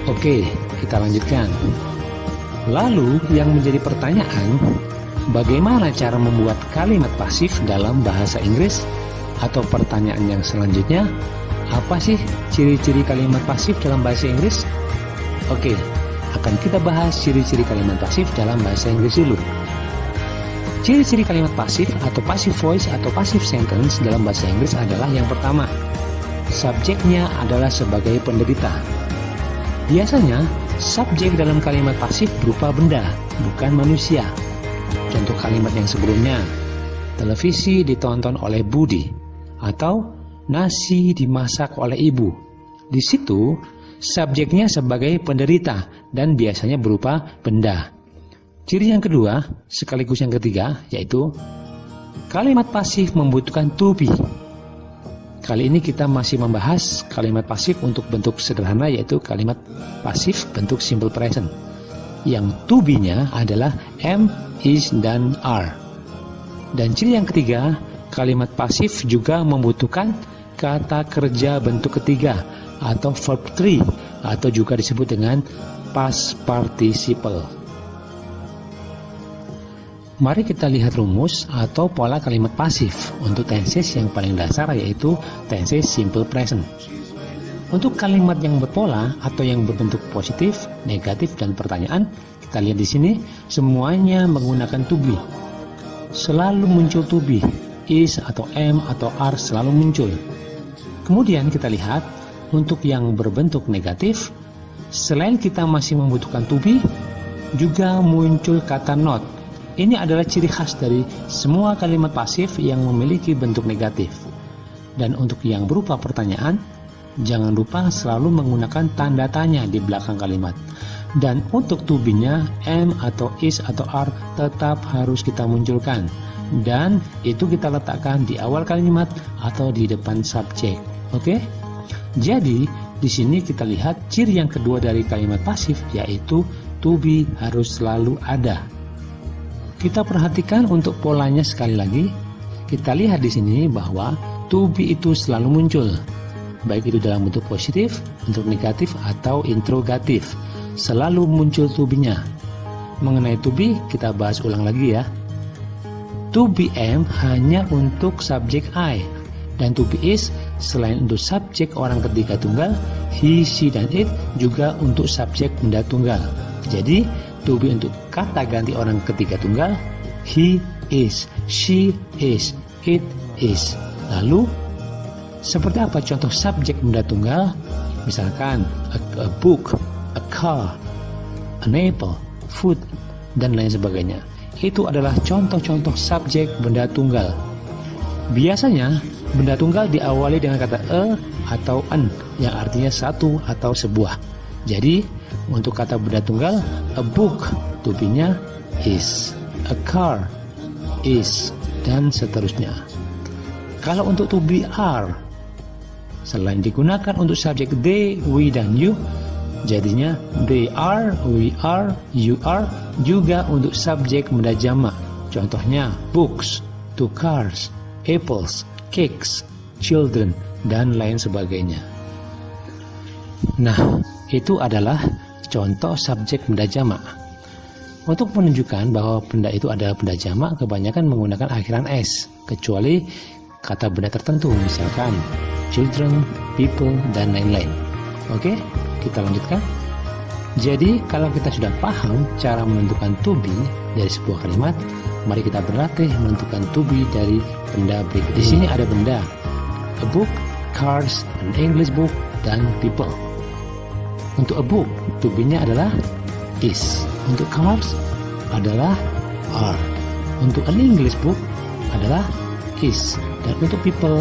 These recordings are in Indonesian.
Oke, kita lanjutkan. Lalu yang menjadi pertanyaan, bagaimana cara membuat kalimat pasif dalam bahasa Inggris? Atau pertanyaan yang selanjutnya, apa sih ciri-ciri kalimat pasif dalam bahasa Inggris? Oke, akan kita bahas ciri-ciri kalimat pasif dalam bahasa Inggris dulu. Ciri-ciri kalimat pasif atau passive voice atau passive sentence dalam bahasa Inggris adalah yang pertama, subjeknya adalah sebagai penderita. Biasanya, subjek dalam kalimat pasif berupa benda, bukan manusia. Contoh kalimat yang sebelumnya, televisi ditonton oleh Budi, atau nasi dimasak oleh ibu. Di situ, subjeknya sebagai penderita dan biasanya berupa benda. Ciri yang kedua, sekaligus yang ketiga, yaitu kalimat pasif membutuhkan to be. Kali ini kita masih membahas kalimat pasif untuk bentuk sederhana, yaitu kalimat pasif bentuk simple present. Yang to be-nya adalah am, is, dan are. Dan ciri yang ketiga, kalimat pasif juga membutuhkan kata kerja bentuk ketiga atau verb 3 atau juga disebut dengan past participle. Mari kita lihat rumus atau pola kalimat pasif untuk tenses yang paling dasar, yaitu tenses simple present. Untuk kalimat yang berpola atau yang berbentuk positif, negatif, dan pertanyaan, kita lihat di sini semuanya menggunakan to be. Selalu muncul to be, is atau am atau are selalu muncul. Kemudian kita lihat untuk yang berbentuk negatif, selain kita masih membutuhkan to be, juga muncul kata not. Ini adalah ciri khas dari semua kalimat pasif yang memiliki bentuk negatif. Dan untuk yang berupa pertanyaan, jangan lupa selalu menggunakan tanda tanya di belakang kalimat. Dan untuk to be-nya, am atau is atau are tetap harus kita munculkan. Dan itu kita letakkan di awal kalimat atau di depan subjek. Oke? Jadi, di sini kita lihat ciri yang kedua dari kalimat pasif, yaitu to be harus selalu ada. Kita perhatikan untuk polanya sekali lagi. Kita lihat di sini bahwa to be itu selalu muncul, baik itu dalam bentuk positif, bentuk negatif, atau interrogatif. Selalu muncul to be-nya. Mengenai to be, kita bahas ulang lagi ya. To be am hanya untuk subjek I, dan to be is selain untuk subjek orang ketiga tunggal, he, she, dan it juga untuk subjek benda tunggal. Jadi to be untuk kata ganti orang ketiga tunggal, he is, she is, it is. Lalu, seperti apa contoh subjek benda tunggal? Misalkan, a book, a car, an apple, food, dan lain sebagainya. Itu adalah contoh-contoh subjek benda tunggal. Biasanya, benda tunggal diawali dengan kata a atau an, yang artinya satu atau sebuah. Jadi, untuk kata benda tunggal, a book, to be-nya is, a car, is, dan seterusnya. Kalau untuk to be are, selain digunakan untuk subjek they, we, dan you, jadinya they are, we are, you are, juga untuk subjek benda jamak. Contohnya books, two cars, apples, cakes, children, dan lain sebagainya. Nah, itu adalah contoh subjek benda jamak. Untuk menunjukkan bahwa benda itu adalah benda jamak, kebanyakan menggunakan akhiran s, kecuali kata benda tertentu, misalkan children, people, dan lain-lain. Oke, kita lanjutkan. Jadi, kalau kita sudah paham cara menentukan to be dari sebuah kalimat, mari kita berlatih menentukan to be dari benda berikut. Di sini ada benda, a book, cars, an English book, dan people. Untuk a book, to be-nya adalah is. Untuk cars adalah are. Untuk an English book adalah is. Dan untuk people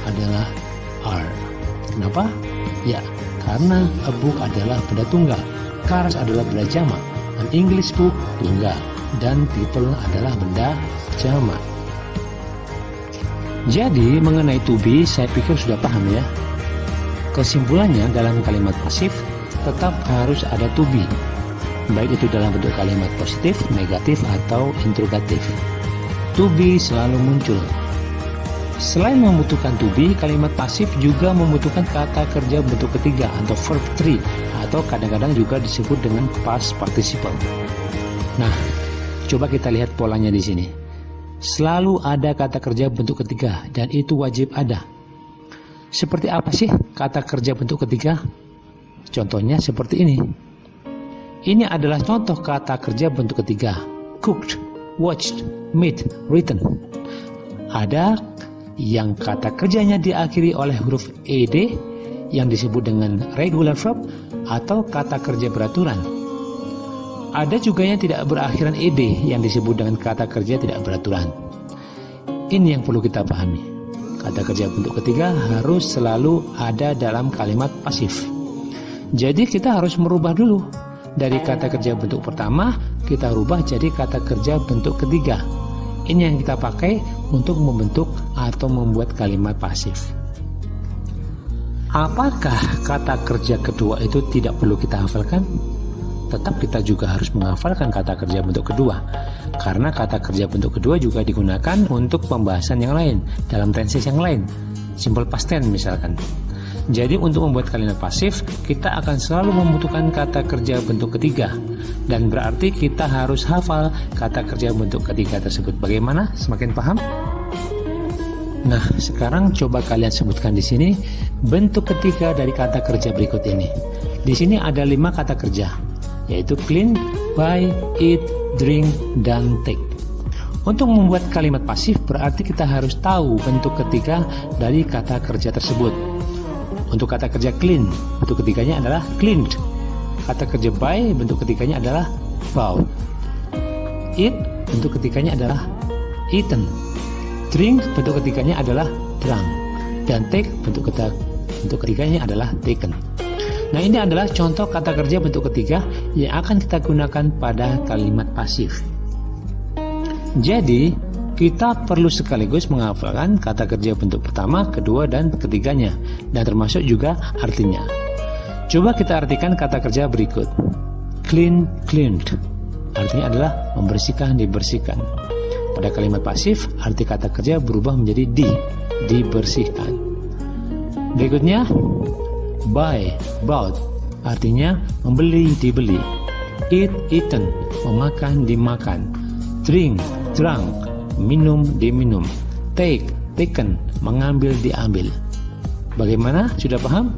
adalah are. Kenapa? Ya, karena a book adalah benda tunggal, cars adalah benda jamak, an English book tunggal, dan people adalah benda jamak. Jadi, mengenai to be, saya pikir sudah paham ya. Kesimpulannya, dalam kalimat pasif tetap harus ada to be, baik itu dalam bentuk kalimat positif, negatif, atau interrogatif. To be selalu muncul. Selain membutuhkan to be, kalimat pasif juga membutuhkan kata kerja bentuk ketiga atau verb 3 atau kadang-kadang juga disebut dengan past participle. Nah, coba kita lihat polanya di sini. Selalu ada kata kerja bentuk ketiga dan itu wajib ada. Seperti apa sih kata kerja bentuk ketiga? Contohnya seperti ini. Ini adalah contoh kata kerja bentuk ketiga. Cooked, watched, met, written. Ada yang kata kerjanya diakhiri oleh huruf ed yang disebut dengan regular verb atau kata kerja beraturan. Ada juga yang tidak berakhiran ed yang disebut dengan kata kerja tidak beraturan. Ini yang perlu kita pahami. Kata kerja bentuk ketiga harus selalu ada dalam kalimat pasif. Jadi kita harus merubah dulu. Dari kata kerja bentuk pertama, kita rubah jadi kata kerja bentuk ketiga. Ini yang kita pakai untuk membentuk atau membuat kalimat pasif. Apakah kata kerja kedua itu tidak perlu kita hafalkan? Tetap kita juga harus menghafalkan kata kerja bentuk kedua. Karena kata kerja bentuk kedua juga digunakan untuk pembahasan yang lain, dalam tenses yang lain. Simple past tense misalkan. Jadi untuk membuat kalimat pasif, kita akan selalu membutuhkan kata kerja bentuk ketiga. Dan berarti kita harus hafal kata kerja bentuk ketiga tersebut. Bagaimana? Semakin paham? Nah, sekarang coba kalian sebutkan di sini bentuk ketiga dari kata kerja berikut ini. Di sini ada 5 kata kerja, yaitu clean, buy, eat, drink, dan take. Untuk membuat kalimat pasif berarti kita harus tahu bentuk ketiga dari kata kerja tersebut. Untuk kata kerja clean, bentuk ketiganya adalah cleaned. Kata kerja buy, bentuk ketiganya adalah bought. Eat, bentuk ketiganya adalah eaten. Drink, bentuk ketiganya adalah drunk. Dan take, bentuk ketiganya adalah taken. Nah, ini adalah contoh kata kerja bentuk ketiga yang akan kita gunakan pada kalimat pasif. Jadi, kita perlu sekaligus menghafalkan kata kerja bentuk pertama, kedua, dan ketiganya, dan termasuk juga artinya. Coba kita artikan kata kerja berikut. Clean, cleaned. Artinya adalah membersihkan, dibersihkan. Pada kalimat pasif, arti kata kerja berubah menjadi dibersihkan. Berikutnya, buy, bought. Artinya membeli, dibeli. Eat, eaten. Memakan, dimakan. Drink, drunk. Minum, diminum. Take, taken. Mengambil, diambil. Bagaimana? Sudah paham?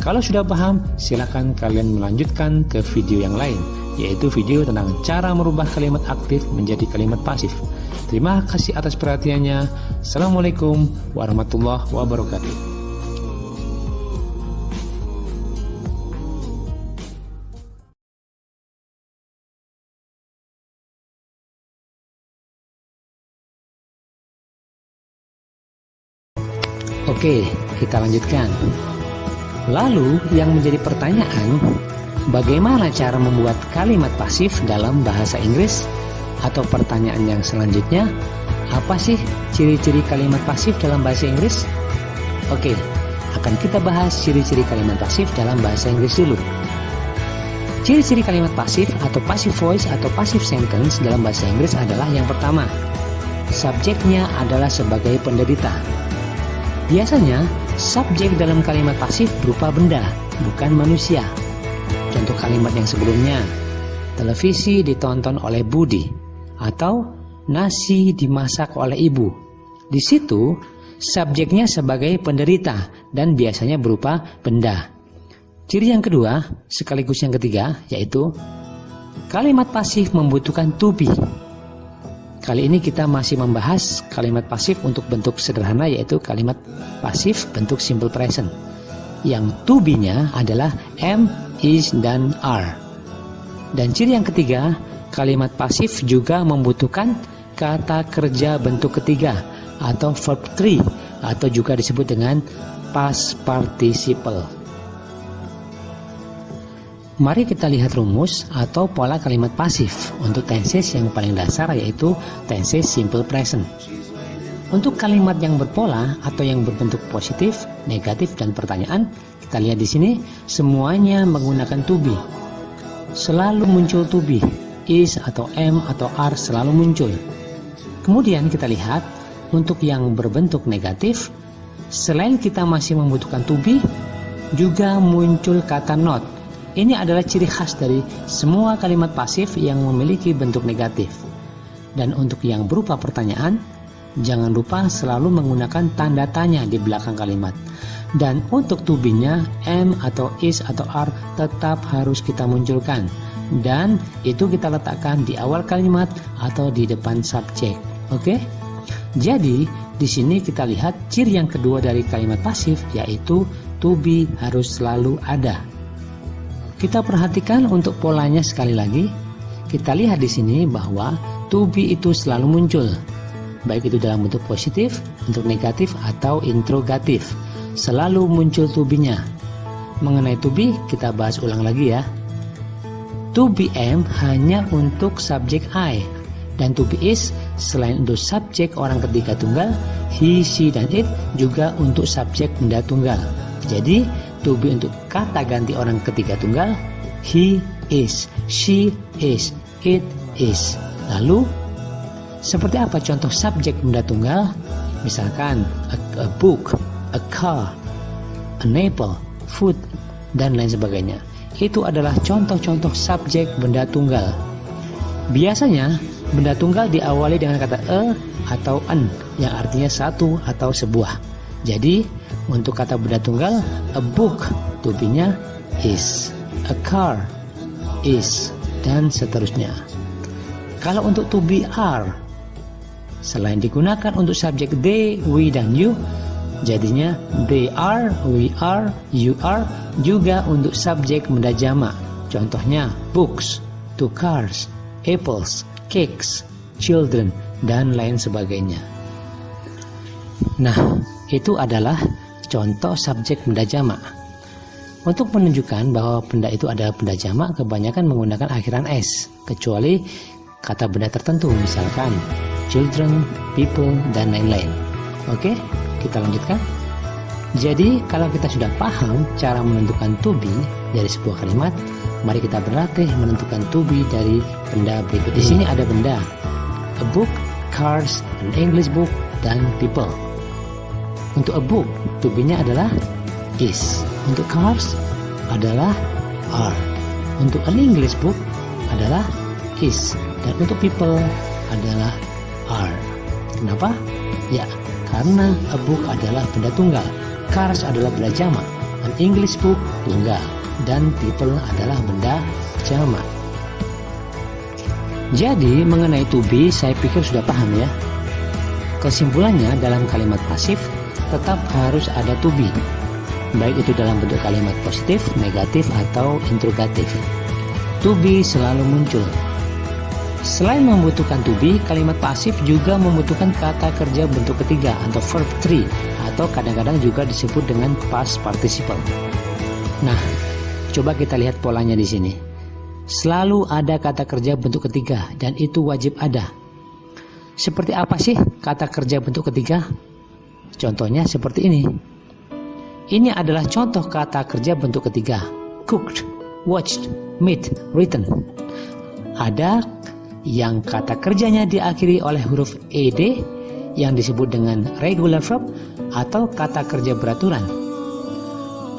Kalau sudah paham, silakan kalian melanjutkan ke video yang lain, yaitu video tentang cara merubah kalimat aktif menjadi kalimat pasif. Terima kasih atas perhatiannya. Assalamualaikum warahmatullahi wabarakatuh. Oke, kita lanjutkan. Lalu yang menjadi pertanyaan, bagaimana cara membuat kalimat pasif dalam bahasa Inggris? Atau pertanyaan yang selanjutnya, apa sih ciri-ciri kalimat pasif dalam bahasa Inggris? Oke, akan kita bahas ciri-ciri kalimat pasif dalam bahasa Inggris dulu. Ciri-ciri kalimat pasif atau passive voice atau passive sentence dalam bahasa Inggris adalah yang pertama, subjeknya adalah sebagai penderita. Biasanya, subjek dalam kalimat pasif berupa benda, bukan manusia. Contoh kalimat yang sebelumnya, televisi ditonton oleh Budi, atau nasi dimasak oleh ibu. Di situ, subjeknya sebagai penderita dan biasanya berupa benda. Ciri yang kedua, sekaligus yang ketiga, yaitu kalimat pasif membutuhkan to be. Kali ini kita masih membahas kalimat pasif untuk bentuk sederhana, yaitu kalimat pasif bentuk simple present. Yang to be-nya adalah am, is, dan are. Dan ciri yang ketiga, kalimat pasif juga membutuhkan kata kerja bentuk ketiga atau verb 3 atau juga disebut dengan past participle. Mari kita lihat rumus atau pola kalimat pasif untuk tenses yang paling dasar, yaitu tenses simple present. Untuk kalimat yang berpola atau yang berbentuk positif, negatif, dan pertanyaan, kita lihat di sini semuanya menggunakan to be. Selalu muncul to be, is atau am atau are selalu muncul. Kemudian kita lihat Untuk yang berbentuk negatif, selain kita masih membutuhkan to be, juga muncul kata not. Ini adalah ciri khas dari semua kalimat pasif yang memiliki bentuk negatif. Dan untuk yang berupa pertanyaan, jangan lupa selalu menggunakan tanda tanya di belakang kalimat. Dan untuk to be-nya, am atau is atau are tetap harus kita munculkan. Dan itu kita letakkan di awal kalimat atau di depan subjek. Oke? Jadi, di sini kita lihat ciri yang kedua dari kalimat pasif, yaitu to be harus selalu ada. Kita perhatikan untuk polanya sekali lagi. Kita lihat di sini bahwa to be itu selalu muncul, baik itu dalam bentuk positif, bentuk negatif, atau interrogatif. Selalu muncul to be-nya. Mengenai to be, kita bahas ulang lagi ya. To be am hanya untuk subjek I, dan to be is selain untuk subjek orang ketiga tunggal, he, she, dan it juga untuk subjek benda tunggal. Jadi to be untuk kata ganti orang ketiga tunggal, he is, she is, it is. Lalu seperti apa contoh subjek benda tunggal? Misalkan a book, a car, an apple, food, dan lain sebagainya. Itu adalah contoh-contoh subjek benda tunggal. Biasanya benda tunggal diawali dengan kata a atau an yang artinya satu atau sebuah. Jadi untuk kata benda tunggal, a book, to be-nya is, a car is, dan seterusnya. Kalau untuk to be are, selain digunakan untuk subjek they, we, dan you, jadinya they are, we are, you are, juga untuk subjek benda jamak. Contohnya books, two cars, apples, cakes, children, dan lain sebagainya. Nah, itu adalah contoh subjek benda jamak. Untuk menunjukkan bahwa benda itu adalah benda jamak, kebanyakan menggunakan akhiran s, kecuali kata benda tertentu, misalkan children, people, dan lain-lain. Oke, kita lanjutkan. Jadi, kalau kita sudah paham cara menentukan to be dari sebuah kalimat, mari kita berlatih menentukan to be dari benda berikut. Di sini ada benda, a book, cars, an English book, dan people. Untuk a book, to be-nya adalah is. Untuk cars adalah are. Untuk an English book adalah is. Dan untuk people adalah are. Kenapa? Ya, karena a book adalah benda tunggal, cars adalah benda jamak, an English book tunggal, dan people adalah benda jamak. Jadi mengenai to be, saya pikir sudah paham ya. Kesimpulannya, dalam kalimat pasif tetap harus ada to be, baik itu dalam bentuk kalimat positif, negatif, atau interrogatif. To be selalu muncul. Selain membutuhkan to be, kalimat pasif juga membutuhkan kata kerja bentuk ketiga atau verb 3, atau kadang-kadang juga disebut dengan past participle. Nah, coba kita lihat polanya di sini. Selalu ada kata kerja bentuk ketiga, dan itu wajib ada. Seperti apa sih kata kerja bentuk ketiga? Contohnya seperti ini. Ini adalah contoh kata kerja bentuk ketiga. Cooked, watched, met, written. Ada yang kata kerjanya diakhiri oleh huruf ed yang disebut dengan regular verb atau kata kerja beraturan.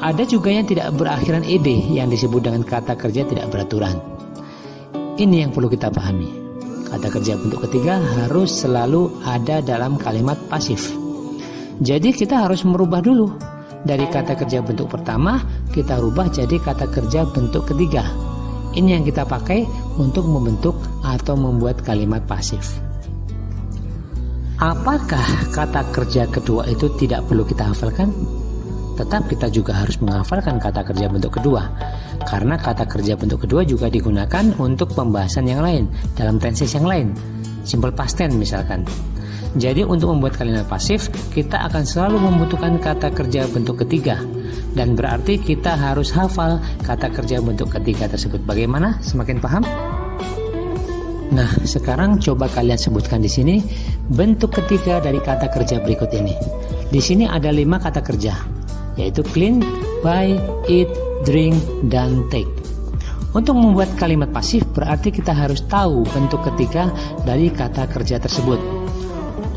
Ada juga yang tidak berakhiran ed yang disebut dengan kata kerja tidak beraturan. Ini yang perlu kita pahami. Kata kerja bentuk ketiga harus selalu ada dalam kalimat pasif. Jadi kita harus merubah dulu. Dari kata kerja bentuk pertama, kita rubah jadi kata kerja bentuk ketiga. Ini yang kita pakai untuk membentuk atau membuat kalimat pasif. Apakah kata kerja kedua itu tidak perlu kita hafalkan? Tetap kita juga harus menghafalkan kata kerja bentuk kedua, karena kata kerja bentuk kedua juga digunakan untuk pembahasan yang lain, dalam tenses yang lain, simple past tense misalkan. Jadi untuk membuat kalimat pasif, kita akan selalu membutuhkan kata kerja bentuk ketiga, dan berarti kita harus hafal kata kerja bentuk ketiga tersebut. Bagaimana? Semakin paham? Nah, sekarang coba kalian sebutkan di sini bentuk ketiga dari kata kerja berikut ini. Di sini ada 5 kata kerja, yaitu clean, buy, eat, drink, dan take. Untuk membuat kalimat pasif berarti kita harus tahu bentuk ketiga dari kata kerja tersebut.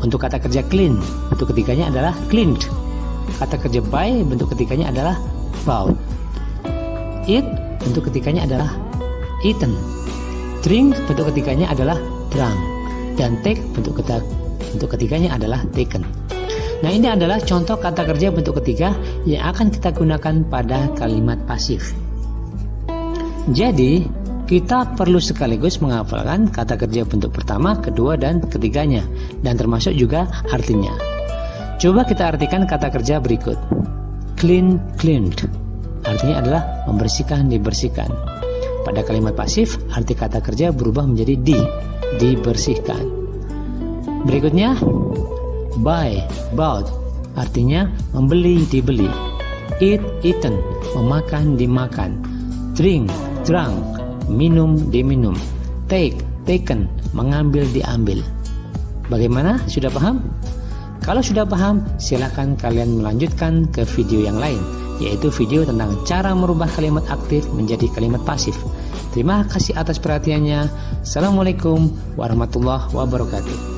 Untuk kata kerja clean, bentuk ketiganya adalah cleaned. Kata kerja buy, bentuk ketiganya adalah bought. Eat, bentuk ketiganya adalah eaten. Drink, bentuk ketiganya adalah drunk. Dan take, bentuk ketiganya adalah taken. Nah, ini adalah contoh kata kerja bentuk ketiga yang akan kita gunakan pada kalimat pasif. Jadi, kita perlu sekaligus menghafalkan kata kerja bentuk pertama, kedua, dan ketiganya, dan termasuk juga artinya. Coba kita artikan kata kerja berikut. Clean, cleaned. Artinya adalah membersihkan, dibersihkan. Pada kalimat pasif, arti kata kerja berubah menjadi dibersihkan. Berikutnya, buy, bought. Artinya membeli, dibeli. Eat, eaten. Memakan, dimakan. Drink, drunk. Minum, diminum. Take, taken. Mengambil, diambil. Bagaimana? Sudah paham? Kalau sudah paham, silakan kalian melanjutkan ke video yang lain, yaitu video tentang cara merubah kalimat aktif menjadi kalimat pasif. Terima kasih atas perhatiannya. Assalamualaikum warahmatullahi wabarakatuh.